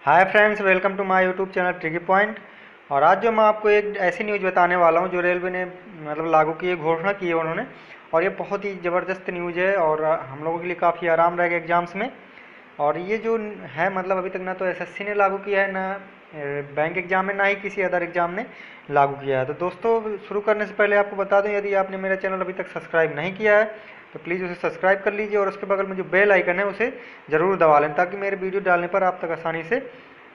Hi friends, welcome to my YouTube channel Tricky Point. और आज जो मैं आपको एक ऐसी न्यूज़ बताने वाला हूँ जो रेलवे ने लागू की है, घोषणा की है उन्होंने। और ये बहुत ही ज़बरदस्त न्यूज़ है और हम लोगों के लिए काफ़ी आराम रहेगा एग्ज़ाम्स में। और ये जो है अभी तक ना तो एसएससी ने लागू किया है, ना बैंक एग्ज़ाम में, ना ही किसी अदर एग्ज़ाम ने लागू किया है। तो दोस्तों, शुरू करने से पहले आपको बता दूं, यदि आपने मेरा चैनल अभी तक सब्सक्राइब नहीं किया है तो प्लीज़ उसे सब्सक्राइब कर लीजिए और उसके बगल में जो बेल आइकन है उसे ज़रूर दबा लें, ताकि मेरे वीडियो डालने पर आप तक आसानी से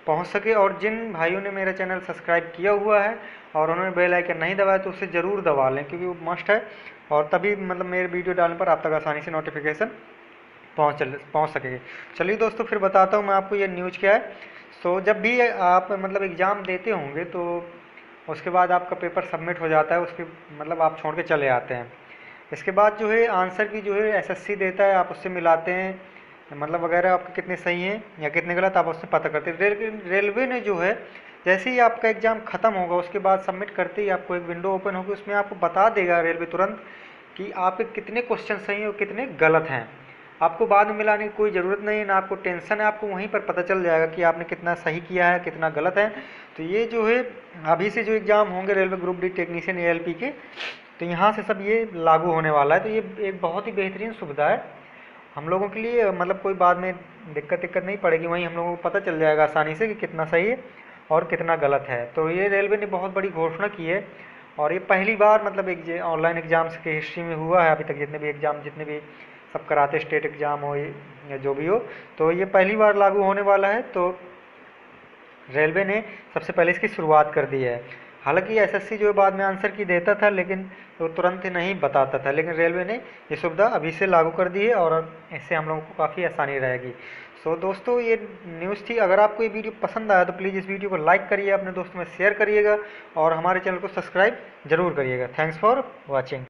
पहुंच सके। और जिन भाइयों ने मेरा चैनल सब्सक्राइब किया हुआ है और उन्होंने बेल आइकन नहीं दबाया तो उसे ज़रूर दबा लें, क्योंकि वो मस्ट है। और तभी मेरे वीडियो डालने पर आप तक आसानी से नोटिफिकेशन पहुंच सकेगी। चलिए दोस्तों, फिर बताता हूँ मैं आपको ये न्यूज़ क्या है। सो जब भी आप एग्ज़ाम देते होंगे तो उसके बाद आपका पेपर सबमिट हो जाता है, उसके आप छोड़ के चले आते हैं। इसके बाद जो है आंसर की जो है एसएससी देता है, आप उससे मिलाते हैं, वगैरह आपके कितने सही हैं या कितने गलत, आप उससे पता करते हैं। रेलवे ने जो है, जैसे ही आपका एग्ज़ाम ख़त्म होगा उसके बाद सबमिट करते ही आपको एक विंडो ओपन होगी, उसमें आपको बता देगा रेलवे तुरंत कि आपके कितने क्वेश्चन सही हैं और कितने गलत हैं। आपको बाद में मिलाने की कोई ज़रूरत नहीं है, ना आपको टेंशन है, आपको वहीं पर पता चल जाएगा कि आपने कितना सही किया है, कितना गलत है। तो ये जो है, अभी से जो एग्ज़ाम होंगे railway group D technician ALP के, तो यहाँ से सब ये लागू होने वाला है। तो ये एक बहुत ही बेहतरीन सुविधा है हम लोगों के लिए। कोई बाद में दिक्कत नहीं पड़ेगी, वहीं हम लोगों को पता चल जाएगा आसानी से कि कितना सही है और कितना गलत है। तो ये रेलवे ने बहुत बड़ी घोषणा की है और ये पहली बार एक ऑनलाइन एग्ज़ाम्स के हिस्ट्री में हुआ है। अभी तक जितने भी सब कराते, स्टेट एग्ज़ाम हो या जो भी हो, तो ये पहली बार लागू होने वाला है। तो रेलवे ने सबसे पहले इसकी शुरुआत कर दी है। हालांकि एसएससी जो है बाद में आंसर की देता था, लेकिन वो तुरंत नहीं बताता था, लेकिन रेलवे ने ये सुविधा अभी से लागू कर दी है और इससे हम लोगों को काफ़ी आसानी रहेगी। सो दोस्तों, ये न्यूज़ थी। अगर आपको ये वीडियो पसंद आया तो प्लीज़ इस वीडियो को लाइक करिए, अपने दोस्तों में शेयर करिएगा और हमारे चैनल को सब्सक्राइब जरूर करिएगा। Thanks for watching.